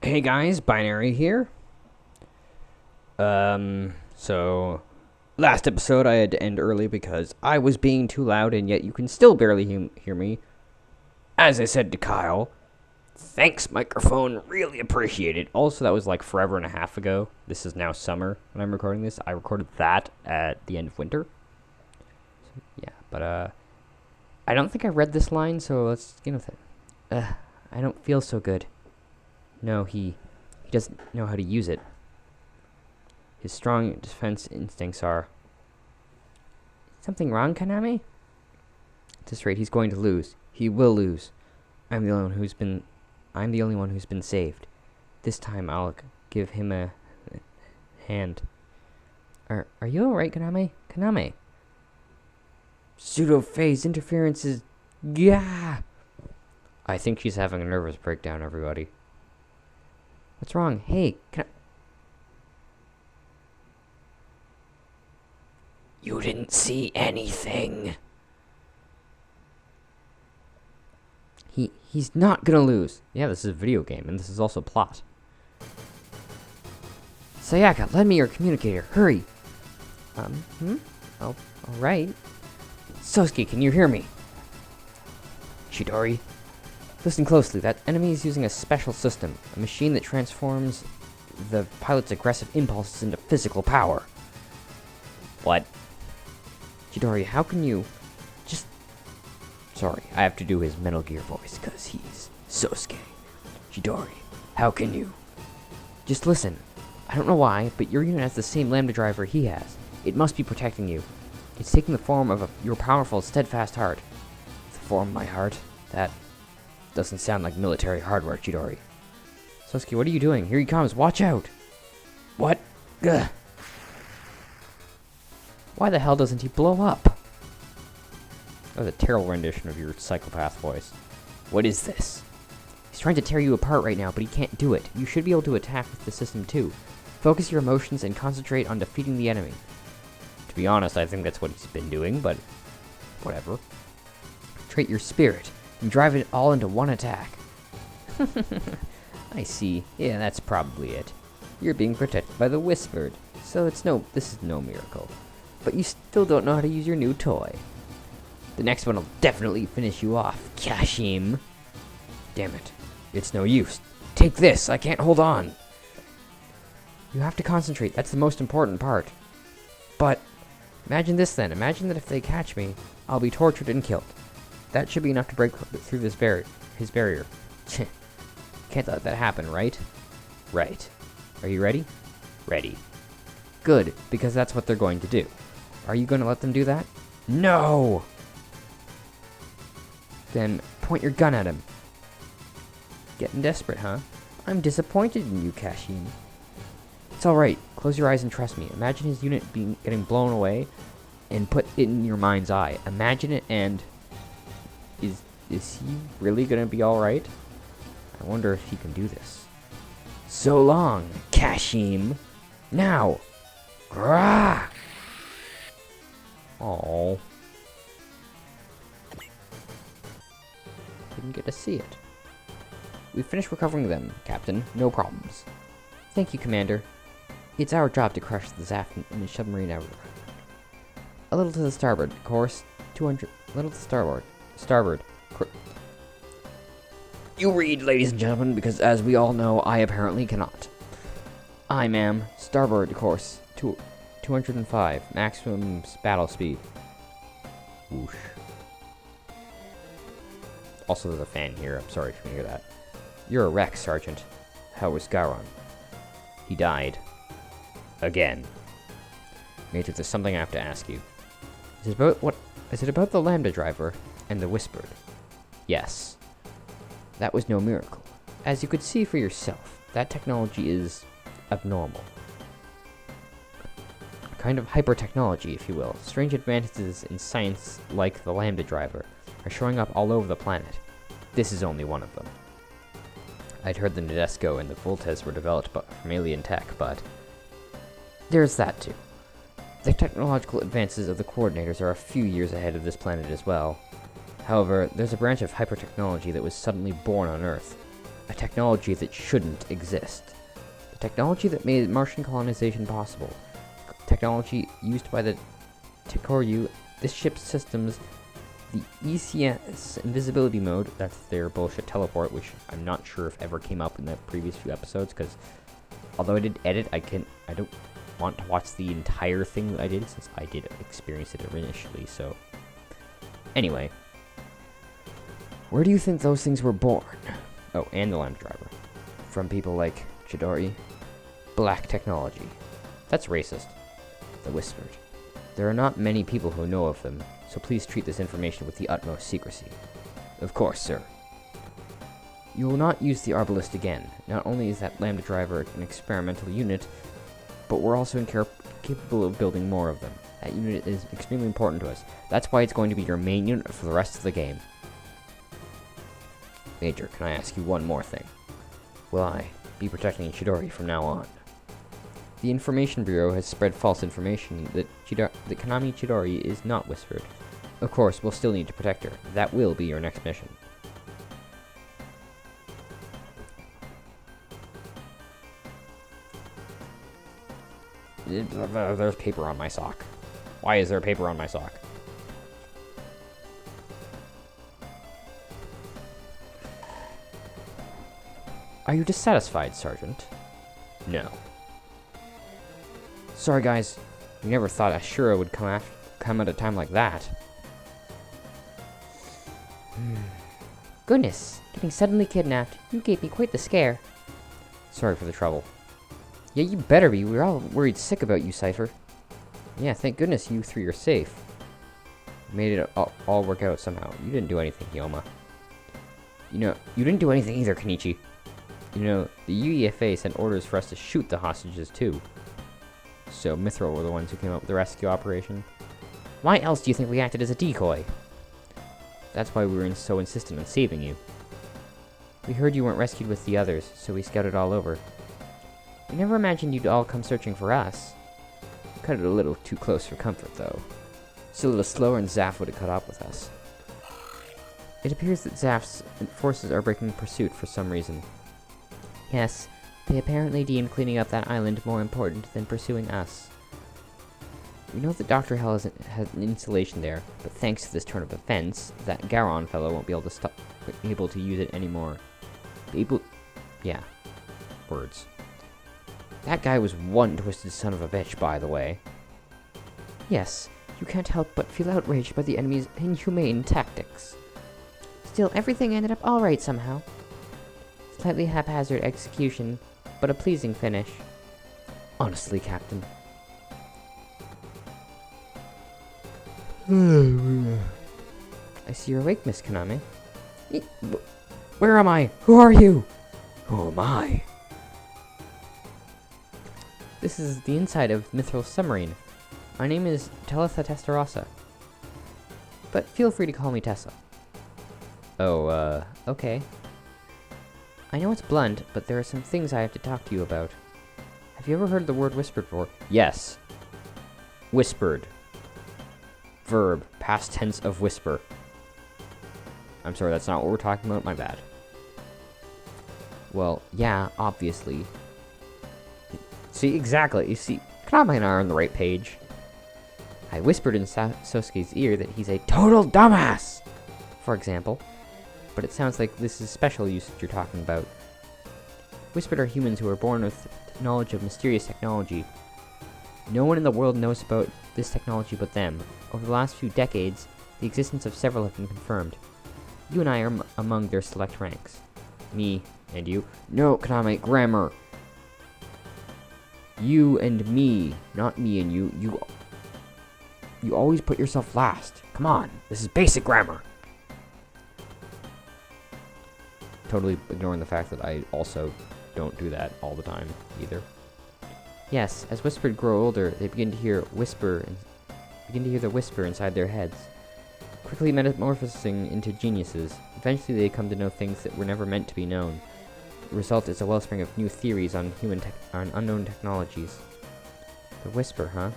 Hey guys, Binary here. So last episode I had to end early because I was being too loud and yet you can still barely hear me. As I said to Kyle, thanks microphone, really appreciate it. Also, that was like forever and a half ago. This is now summer when I'm recording this. I recorded that at the end of winter. So, yeah, but I don't think I read this line, so let's get with it. I don't feel so good. No, he doesn't know how to use it. His strong defense instincts are... Something wrong, Konami? At this rate, he's going to lose. He will lose. I'm the only one who's been saved. This time I'll give him a hand. Are you alright, Konami? Konami? Pseudo-phase interference is... Yeah! I think she's having a nervous breakdown, everybody. What's wrong? Hey, You didn't see anything. He's not gonna lose. Yeah, this is a video game, and this is also plot. Sayaka, lend me your communicator. Hurry. Oh, alright. Sosuke, can you hear me? Chidori, listen closely. That enemy is using a special system, a machine that transforms the pilot's aggressive impulses into physical power. What? Chidori, how can you... Sorry, I have to do his Metal Gear voice, because he's Sosuke. Chidori, how can you... Just listen. I don't know why, but your unit has the same Lambda driver he has. It must be protecting you. It's taking the form of your powerful, steadfast heart. The form of my heart? That doesn't sound like military hardware, Chidori. Sosuke, what are you doing? Here he comes. Watch out! What? Ugh. Why the hell doesn't he blow up? That was a terrible rendition of your psychopath voice. What is this? He's trying to tear you apart right now, but he can't do it. You should be able to attack with the system too. Focus your emotions and concentrate on defeating the enemy. To be honest, I think that's what he's been doing, but whatever. Trait your spirit and drive it all into one attack. I see. Yeah, that's probably it. You're being protected by the Whispered, so this is no miracle. But you still don't know how to use your new toy. The next one will definitely finish you off, Kashim. Damn it. It's no use. Take this, I can't hold on. You have to concentrate, that's the most important part. But, imagine this then. Imagine that if they catch me, I'll be tortured and killed. That should be enough to break through his barrier. Can't let that happen, right? Right. Are you ready? Ready. Good, because that's what they're going to do. Are you going to let them do that? No! Then point your gun at him. Getting desperate, huh? I'm disappointed in you, Kashim. It's alright. Close your eyes and trust me. Imagine his unit getting blown away and put it in your mind's eye. Imagine it and... Is he really gonna be alright? I wonder if he can do this. So long, Kashim. Now! Grah! Aww. Didn't get to see it. We finished recovering them, Captain. No problems. Thank you, Commander. It's our job to crush the Zaf in the submarine hour. A little to the starboard, course. 200. A little to starboard. Starboard. You read, ladies and gentlemen, because as we all know, I apparently cannot. I, ma'am. Starboard course. 205. Maximum battle speed. Whoosh. Also, there's a fan here. I'm sorry if you can hear that. You're a wreck, Sergeant. How was Garon? He died. Again. Major, there's something I have to ask you. Is it about the Lambda driver and the Whispered? Yes. That was no miracle. As you could see for yourself, that technology is abnormal. A kind of hyper-technology, if you will. Strange advances in science, like the Lambda driver, are showing up all over the planet. This is only one of them. I'd heard the Nadesco and the Voltes were developed from alien tech, but there's that too. The technological advances of the coordinators are a few years ahead of this planet as well. However, there's a branch of hypertechnology that was suddenly born on Earth. a technology that shouldn't exist. The technology that made Martian colonization possible. Technology used by the Tekoryu, this ship's systems, the ECS invisibility mode, that's their bullshit teleport, which I'm not sure if ever came up in the previous few episodes, because although I did edit, I don't want to watch the entire thing that I did, since I did experience it initially, so... Anyway. Where do you think those things were born? Oh, and the Lambda Driver. From people like Chidori. Black technology. That's racist. The Whispered. There are not many people who know of them, so please treat this information with the utmost secrecy. Of course, sir. You will not use the Arbalist again. Not only is that Lambda Driver an experimental unit, but we're also capable of building more of them. That unit is extremely important to us. That's why it's going to be your main unit for the rest of the game. Major, can I ask you one more thing? Will I be protecting Chidori from now on? The Information Bureau has spread false information that Konami Chidori is not Whispered. Of course, we'll still need to protect her. That will be your next mission. There's paper on my sock. Why is there paper on my sock? Are you dissatisfied, Sergeant? No. Sorry, guys. We never thought Ashura would come at a time like that. Goodness, getting suddenly kidnapped. You gave me quite the scare. Sorry for the trouble. Yeah, you better be. We're all worried sick about you, Cypher. Yeah, thank goodness you three are safe. Made it all work out somehow. You didn't do anything, Hyoma. You know, you didn't do anything either, Kenichi. You know, the UEFA sent orders for us to shoot the hostages, too. So, Mithril were the ones who came up with the rescue operation. Why else do you think we acted as a decoy? That's why we were so insistent on saving you. We heard you weren't rescued with the others, so we scouted all over. We never imagined you'd all come searching for us. We cut it a little too close for comfort, though. Still a little slower and Zaf would have caught up with us. It appears that Zaf's forces are breaking pursuit for some reason. Yes, they apparently deemed cleaning up that island more important than pursuing us. We know that Dr. Hell has an installation there, but thanks to this turn of events, that Garon fellow won't be able to use it anymore. Yeah. Words. That guy was one twisted son of a bitch, by the way. Yes, you can't help but feel outraged by the enemy's inhumane tactics. Still, everything ended up alright somehow. Slightly haphazard execution, but a pleasing finish. Honestly, Captain. I see you're awake, Miss Konami. Where am I? Who are you? Who am I? This is the inside of Mithril's submarine. My name is Talitha Testarossa. But feel free to call me Tessa. Oh, okay. I know it's blunt, but there are some things I have to talk to you about. Have you ever heard the word whispered before? Yes. Whispered. Verb, past tense of whisper. I'm sorry, that's not what we're talking about, my bad. Well, yeah, obviously. See, exactly, you see, Konami and I are on the right page. I whispered in Sosuke's ear that he's a total dumbass, for example. But it sounds like this is special usage you're talking about. Whispered are humans who are born with knowledge of mysterious technology. No one in the world knows about this technology but them. Over the last few decades, the existence of several have been confirmed. You and I are among their select ranks. Me and you. No, Konami, grammar. You and me, not me and you. You always put yourself last. Come on, this is basic grammar. Totally ignoring the fact that I also don't do that all the time either. Yes, as whispered grow older, they begin to hear the whisper inside their heads, quickly metamorphosing into geniuses. Eventually, they come to know things that were never meant to be known. The result is a wellspring of new theories on on unknown technologies. The whisper, huh?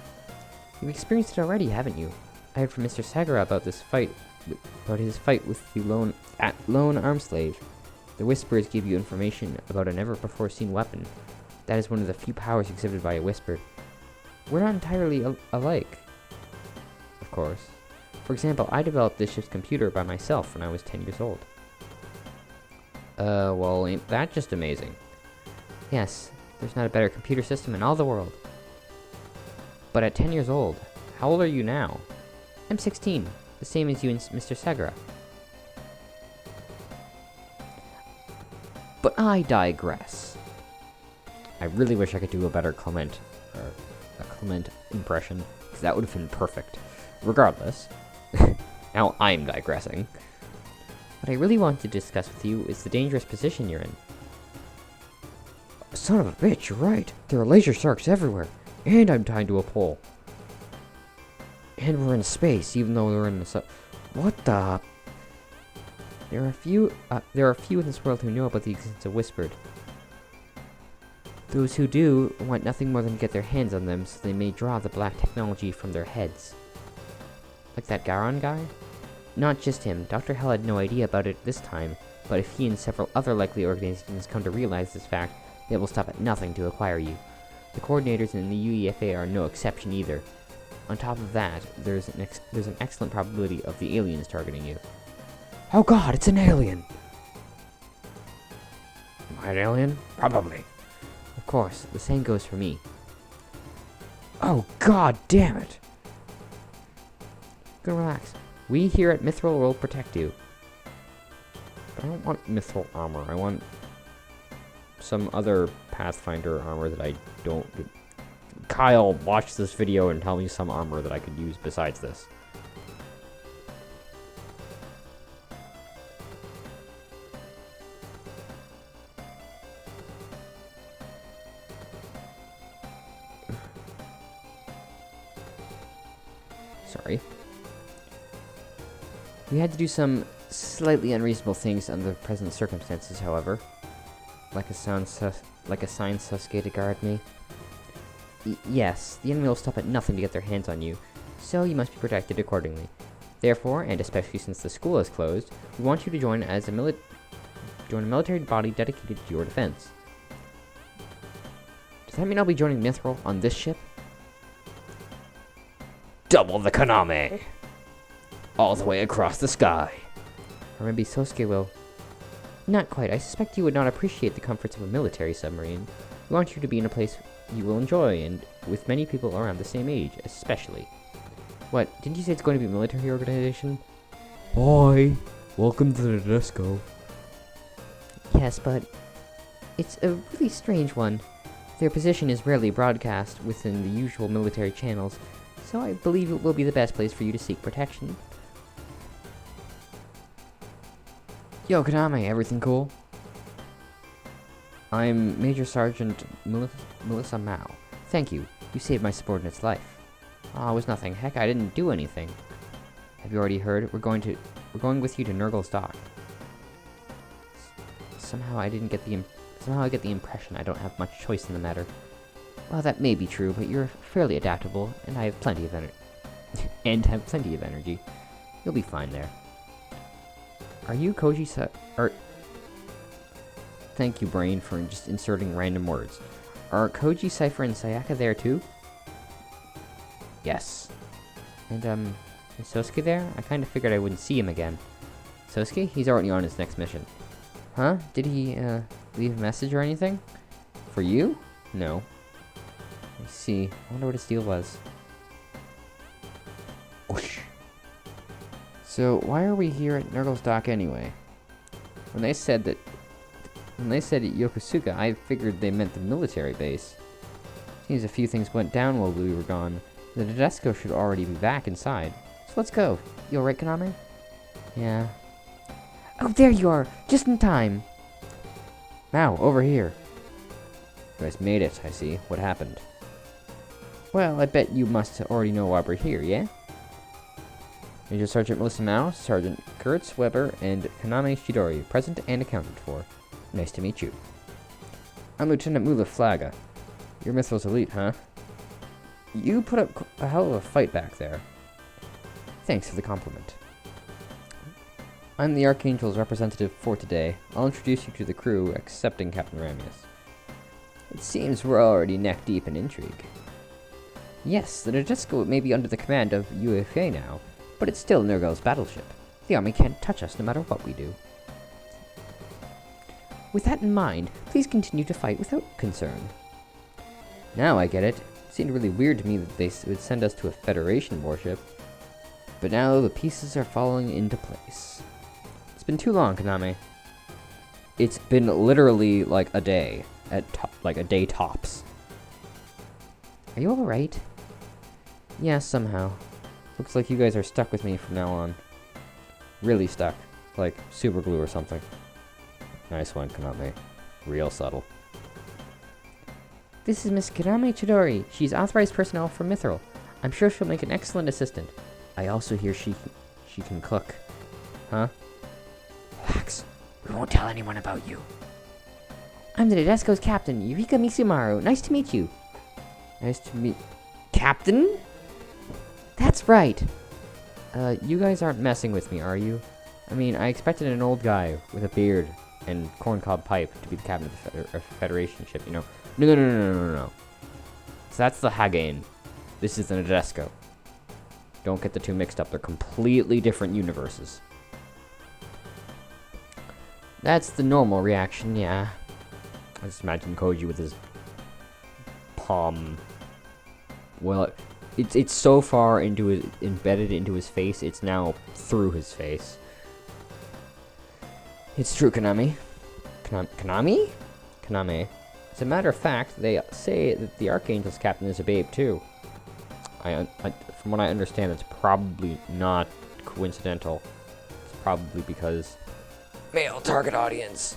You've experienced it already, haven't you? I heard from Mr. Sagara about his fight with the lone arm slave. The Whispers give you information about a never-before-seen weapon. That is one of the few powers exhibited by a Whisper. We're not entirely alike, of course. For example, I developed this ship's computer by myself when I was 10 years old. Well, ain't that just amazing? Yes, there's not a better computer system in all the world. But at 10 years old, how old are you now? I'm 16, the same as you and Mr. Segura. But I digress. I really wish I could do a better Clement impression, because that would have been perfect. Regardless, now I'm digressing. What I really want to discuss with you is the dangerous position you're in. Son of a bitch, you're right. There are laser sharks everywhere, and I'm tied to a pole. And we're in space, even though we're in the what the? There are few in this world who know about the existence of Whispered. Those who do want nothing more than to get their hands on them so they may draw the black technology from their heads. Like that Garon guy? Not just him. Dr. Hell had no idea about it this time, but if he and several other likely organizations come to realize this fact, they will stop at nothing to acquire you. The coordinators in the UEFA are no exception either. On top of that, there's an excellent probability of the aliens targeting you. Oh god, it's an alien! Am I an alien? Probably. Of course, the same goes for me. Oh god damn it! Good, relax. We here at Mithril will protect you. But I don't want Mithril armor. I want some other Pathfinder armor that I don't... Kyle, watch this video and tell me some armor that I could use besides this. Sorry. We had to do some slightly unreasonable things under the present circumstances, however. Like a sign Sasuke to guard me. Yes, the enemy will stop at nothing to get their hands on you, so you must be protected accordingly. Therefore, and especially since the school is closed, we want you to join as a military body dedicated to your defense. Does that mean I'll be joining Mithril on this ship? Double the Konami! All the way across the sky. Or maybe Sosuke will. Not quite. I suspect you would not appreciate the comforts of a military submarine. We want you to be in a place you will enjoy, and with many people around the same age, especially. What, didn't you say it's going to be a military organization? Hi! Welcome to the disco. Yes, but it's a really strange one. Their position is rarely broadcast within the usual military channels, so I believe it will be the best place for you to seek protection. Yo, Konami, everything cool? I'm Major Sergeant Melissa Mao. Thank you. You saved my subordinate's life. Aw, it was nothing. Heck, I didn't do anything. Have you already heard? We're going with you to Nurgle's dock. Somehow I get the impression I don't have much choice in the matter. Well, that may be true, but you're fairly adaptable, and I have plenty of energy. You'll be fine there. Are you Koji Thank you, Brain, for just inserting random words. Are Koji, Cypher, and Sayaka there too? Yes. And, is Sosuke there? I kinda figured I wouldn't see him again. Sosuke? He's already on his next mission. Huh? Did he, leave a message or anything? For you? No. Let's see. I wonder what his deal was. Whoosh. So, why are we here at Nurgle's dock anyway? When they said Yokosuka, I figured they meant the military base. Seems a few things went down while we were gone. The Tedesco should already be back inside. So let's go. You alright, Konami? Yeah. Oh, there you are! Just in time! Now, over here. You guys made it, I see. What happened? Well, I bet you must already know why we're here, yeah? Major Sergeant Melissa Mao, Sergeant Kurtz Weber, and Konami Shidori, present and accounted for. Nice to meet you. I'm Lieutenant Mula Flaga. You're Mithril's elite, huh? You put up a hell of a fight back there. Thanks for the compliment. I'm the Archangel's representative for today. I'll introduce you to the crew, excepting Captain Ramius. It seems we're already neck-deep in intrigue. Yes, the Nadesco may be under the command of UFA now, but it's still Nurgle's battleship. The army can't touch us no matter what we do. With that in mind, please continue to fight without concern. Now I get it. It seemed really weird to me that they would send us to a Federation warship. But now the pieces are falling into place. It's been too long, Konami. It's been literally like a day. Like a day tops. Are you alright? Yeah, somehow. Looks like you guys are stuck with me from now on. Really stuck. Like super glue or something. Nice one, Konami. Real subtle. This is Miss Konami Chidori. She's authorized personnel from Mithril. I'm sure she'll make an excellent assistant. I also hear she can cook. Huh? Relax. We won't tell anyone about you. I'm the Nadesco's captain, Eureka Misumaru. Nice to meet you. Nice to meet... Captain? That's right. You guys aren't messing with me, are you? I mean, I expected an old guy with a beard and corncob pipe to be the captain of the Federation ship, you know. No. So that's the Hagain. This is the Nadesco. Don't get the two mixed up. They're completely different universes. That's the normal reaction, yeah. I just imagine Koji with his palm. Well, it's so far embedded into his face, it's now through his face. It's true, Konami. Konami? Konami. As a matter of fact, they say that the Archangel's captain is a babe, too. From what I understand, it's probably not coincidental. It's probably because... male target audience.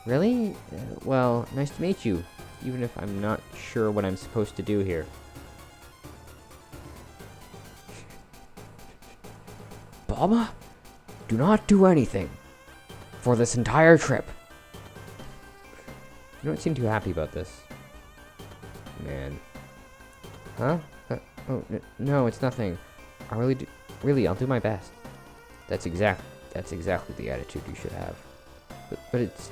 Really? Well, nice to meet you. Even if I'm not sure what I'm supposed to do here. Bulma? Do not do anything. For this entire trip. You don't seem too happy about this. Man. Huh? No, it's nothing. I'll do my best. That's exactly the attitude you should have. But it's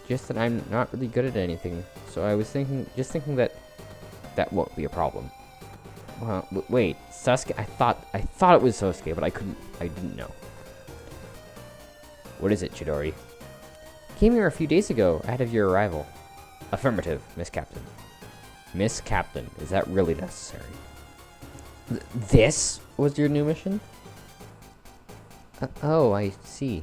just that I'm not really good at anything. So I was thinking that won't be a problem. Well, wait, Sasuke. I thought it was Sasuke, but I didn't know. What is it, Chidori? Came here a few days ago, ahead of your arrival. Affirmative, Miss Captain. Miss Captain, is that really necessary? This was your new mission? Oh, I see.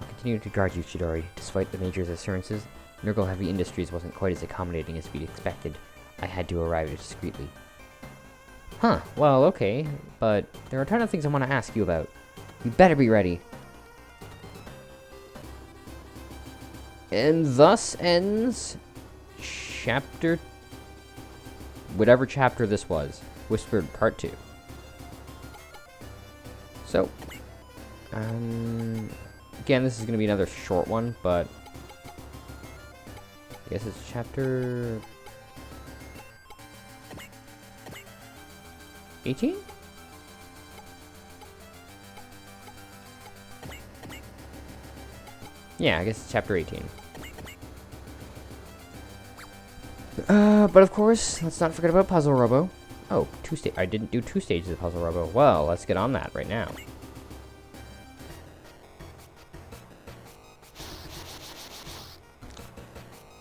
I'll continue to guard you, Chidori. Despite the Major's assurances, Nurgle Heavy Industries wasn't quite as accommodating as we'd expected. I had to arrive discreetly. Huh, well, okay, but there are a ton of things I want to ask you about. You better be ready. And thus ends chapter... whatever chapter this was. Whispered Part 2. So, again, this is going to be another short one, but I guess it's chapter 18? Yeah, I guess it's chapter 18. But of course, let's not forget about Puzzle Robo. Oh, I didn't do 2 stages of Puzzle Robo. Well, let's get on that right now.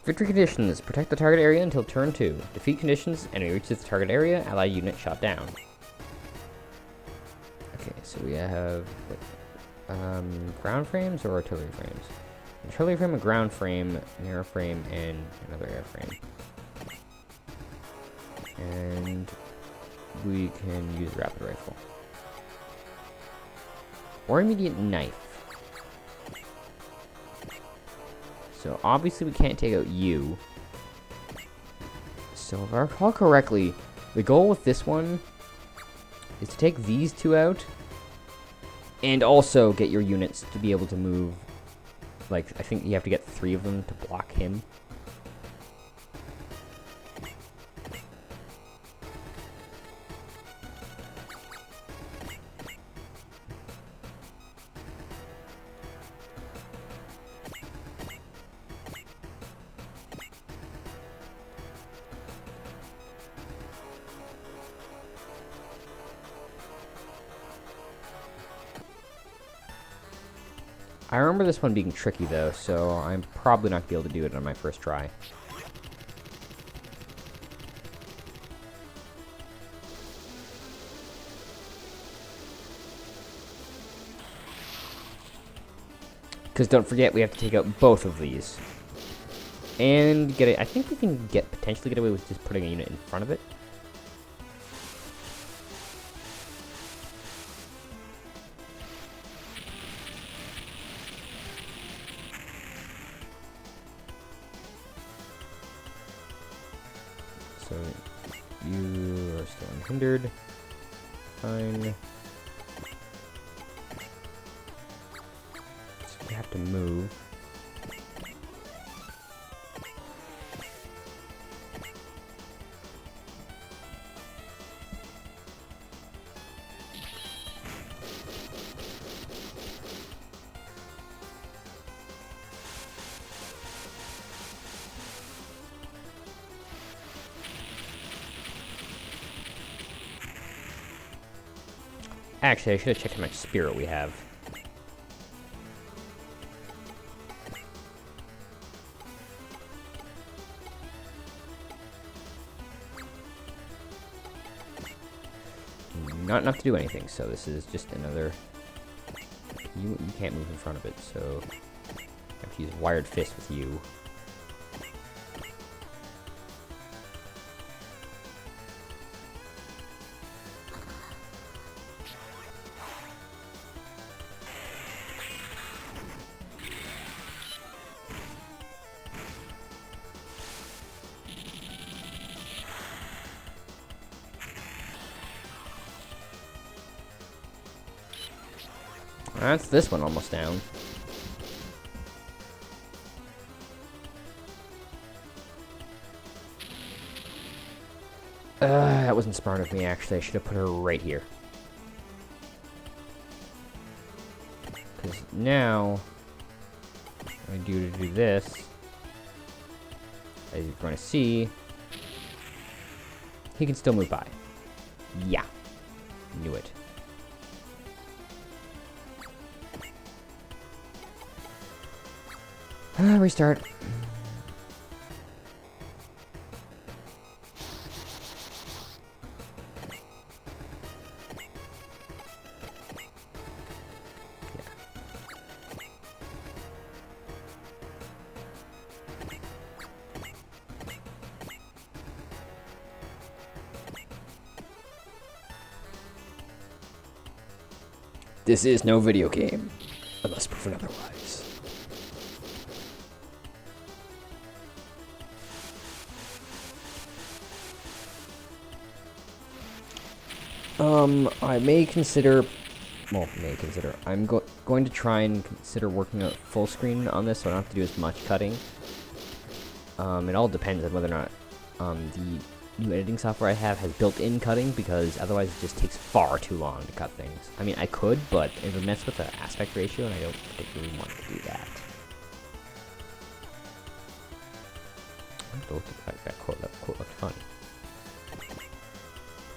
Victory conditions. Protect the target area until turn 2. Defeat conditions. Enemy reaches the target area. Allied unit shot down. Okay, so we have ground frames or artillery frames? Artillery frame, a ground frame, an airframe, and another airframe. And we can use a rapid rifle. Or immediate knife. So obviously we can't take out you. So if I recall correctly, the goal with this one is to take these 2 out and also get your units to be able to move. Like, I think you have to get 3 of them to block him. I remember this one being tricky, though, so I'm probably not going to be able to do it on my first try. Because don't forget, we have to take out both of these. And get it. I think we can potentially get away with just putting a unit in front of it. So you are still unhindered. Fine. So you have to move. Actually, I should have checked how much spirit we have. Not enough to do anything, so this is just another... You can't move in front of it, so... I have to use Wired Fist with you. That's this one almost down. That wasn't smart of me, actually. I should have put her right here. Because now, what I do to do this, as you're going to see, he can still move by. Yeah. Knew it. Restart. This is no video game, unless proven otherwise. I may consider, I'm going to try and consider working out full screen on this so I don't have to do as much cutting. It all depends on whether or not, the new editing software I have has built-in cutting, because otherwise it just takes far too long to cut things. I mean, I could, but it would mess with the aspect ratio, and I don't particularly want to do that. That quote looked funny.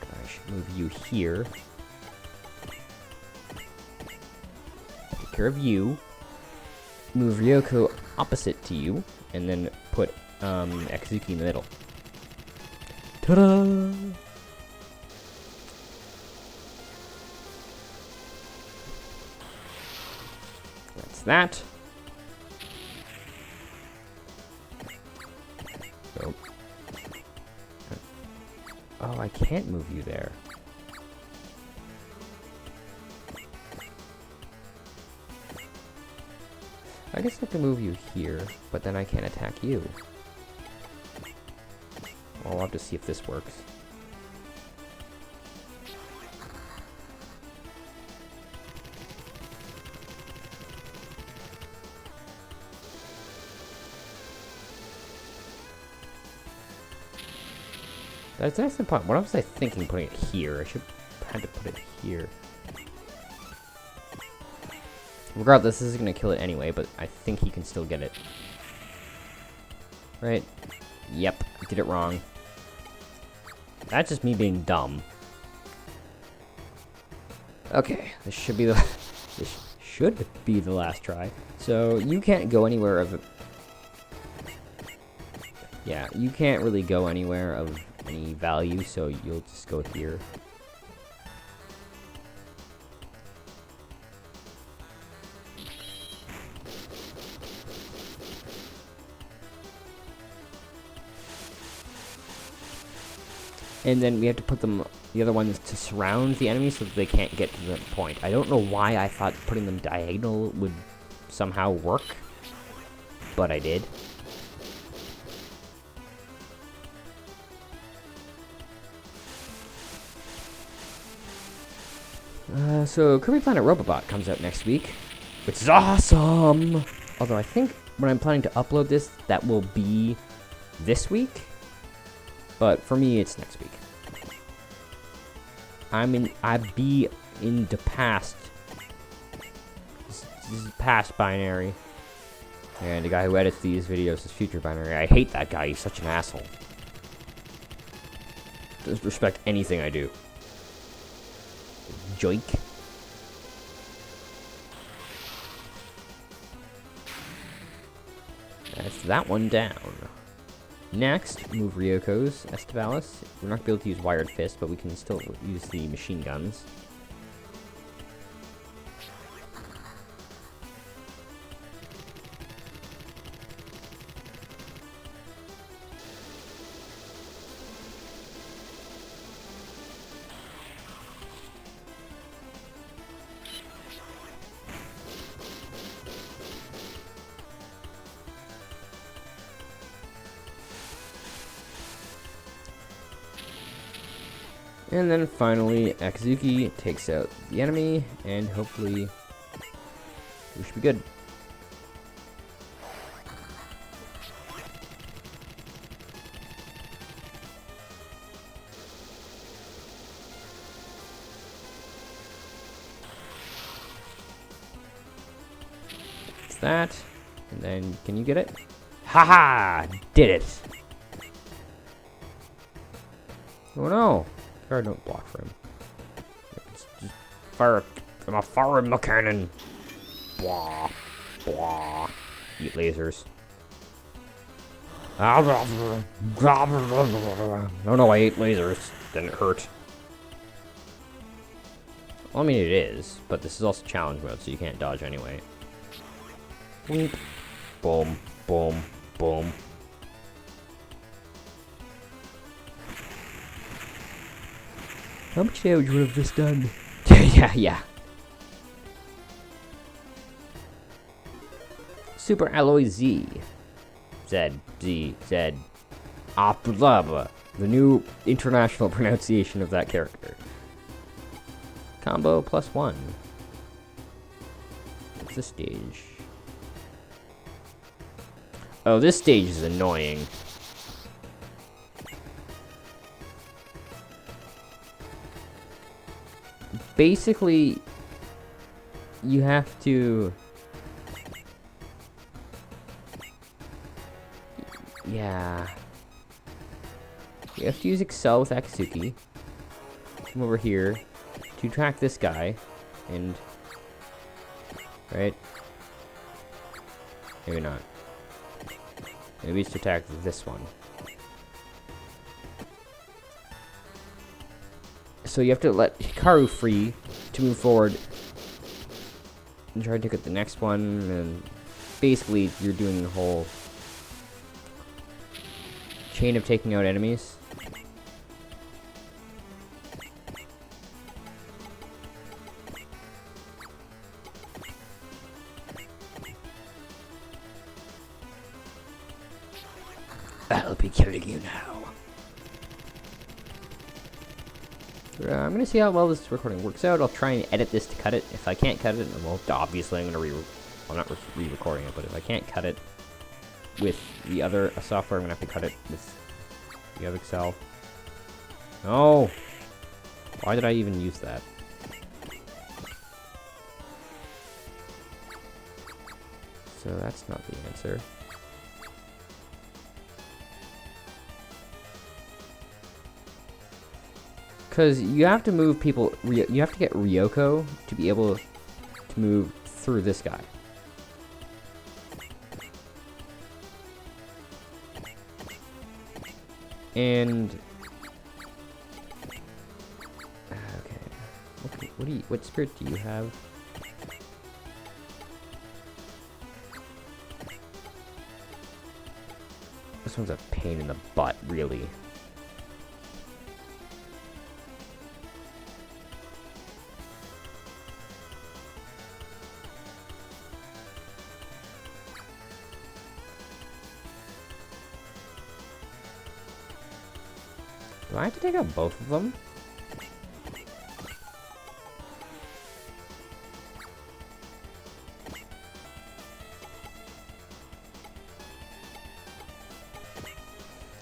I should move you here. Take care of you. Move Ryoko opposite to you, and then put Akazuki in the middle. Ta-da! That's that. Nope. Oh, I can't move you there. I guess I can move you here, but then I can't attack you. Well, I'll have to see if this works. That's an excellent point. What was I thinking putting it here? I should have had to put it here. Regardless, this is going to kill it anyway, but I think he can still get it. Right? Yep, I did it wrong. That's just me being dumb. Okay, this should be should be the last try. So you can't go anywhere of... Yeah, you can't really go anywhere of any value, so you'll just go here. And then we have to put them, the other ones, to surround the enemy so that they can't get to the point. I don't know why I thought putting them diagonal would somehow work, but I did. So Kirby Planet Robobot comes out next week, which is awesome! Although I think when I'm planning to upload this, that will be this week. But for me, it's next week. I'd be in the past. This is past binary. And the guy who edits these videos is future binary. I hate that guy, he's such an asshole. Doesn't respect anything I do. Joink. That's that one down. Next, move Ryoko's Estivalis. We're not going to be able to use Wired Fist, but we can still use the machine guns. And then finally, Akazuki takes out the enemy, and hopefully we should be good. It's that, and then can you get it? Haha! Did it! Oh no! Or don't block for him. Just fire from a firing the cannon. Blah, blah. Eat lasers. Oh no, I ate lasers. Didn't hurt. Well, I mean it is, but this is also challenge mode, so you can't dodge anyway. Boom, boom, boom, boom. How much damage would have this done? yeah. Super Alloy Z. Z. Blah, blah. The new international pronunciation of that character. Combo +1. What's this stage? Oh, this stage is annoying. Basically, you have to... Yeah. You have to use Excel with Akatsuki. Come over here to track this guy, and... Right? Maybe not. Maybe it's to attack this one. So you have to let Hikaru free to move forward and try to get the next one, and basically you're doing the whole chain of taking out enemies. I'll be killing you now. I'm gonna see how well this recording works out. I'll try and edit this to cut it. If I can't cut it, well, obviously I'm gonna I'm not re-recording it, but if I can't cut it with the other software, I'm gonna have to cut it with the other Excel. No! Why did I even use that? So that's not the answer. Because you have to move people, you have to get Ryoko to be able to move through this guy. And okay, what spirit do you have? This one's a pain in the butt, really. Do I have to take out both of them?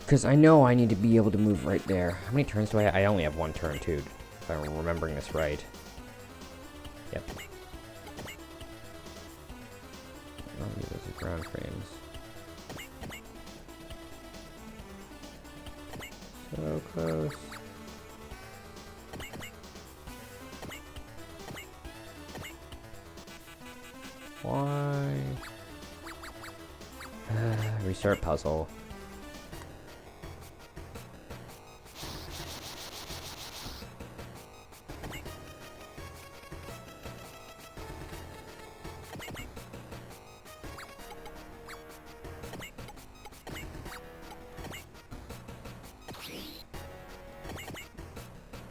Because I know I need to be able to move right there. How many turns do I have? I only have one turn, too, if I'm remembering this right. Yep. Oh, those are ground frames. So close. Why? Restart puzzle.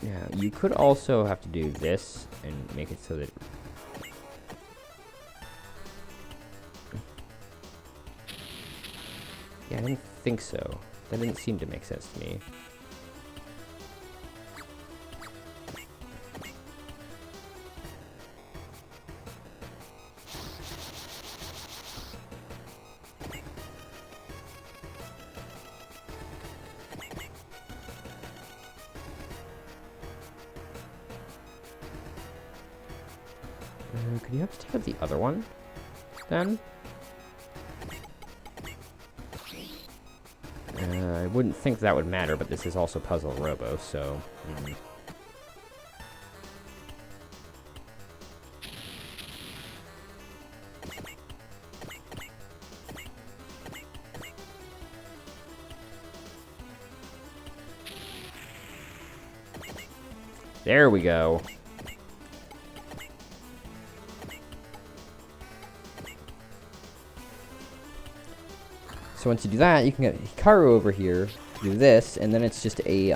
Yeah, you could also have to do this and make it so that... Yeah, I didn't think so. That didn't seem to make sense to me. Could you have to take out the other one, then? I wouldn't think that would matter, but this is also Puzzle Robo, so... There we go. So once you do that, you can get Hikaru over here to do this, and then it's just a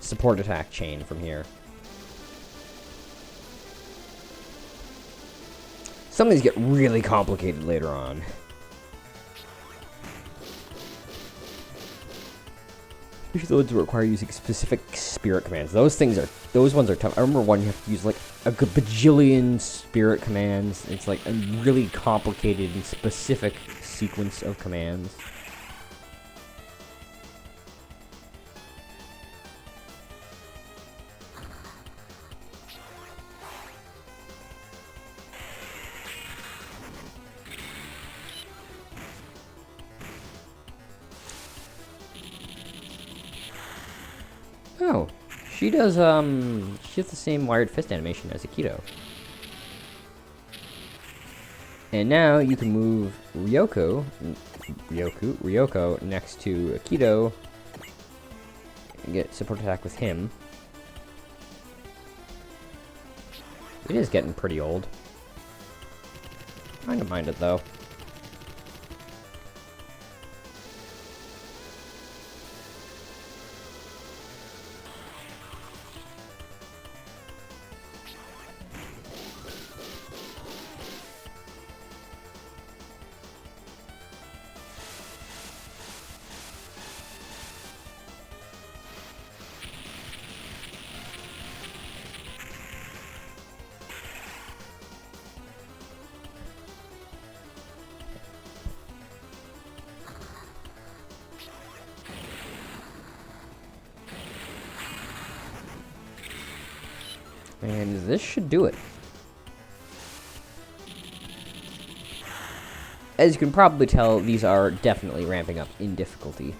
support attack chain from here. Some of these get really complicated later on. Usually those require using specific spirit commands. Those ones are tough. I remember one you have to use like a bajillion spirit commands. It's like a really complicated and specific sequence of commands. Oh, she has the same wired fist animation as Akito. And now you can move Ryoko next to Akito and get support attack with him. It is getting pretty old. I don't mind it though. And this should do it. As you can probably tell, these are definitely ramping up in difficulty.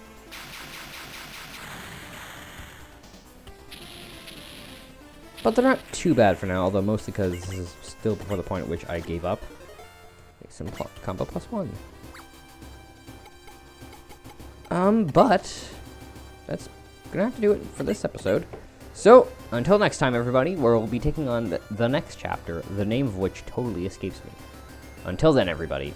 But they're not too bad for now, although mostly because this is still before the point at which I gave up. Make some combo +1. But that's gonna have to do it for this episode. So, until next time, everybody, where we'll be taking on the next chapter, the name of which totally escapes me. Until then, everybody,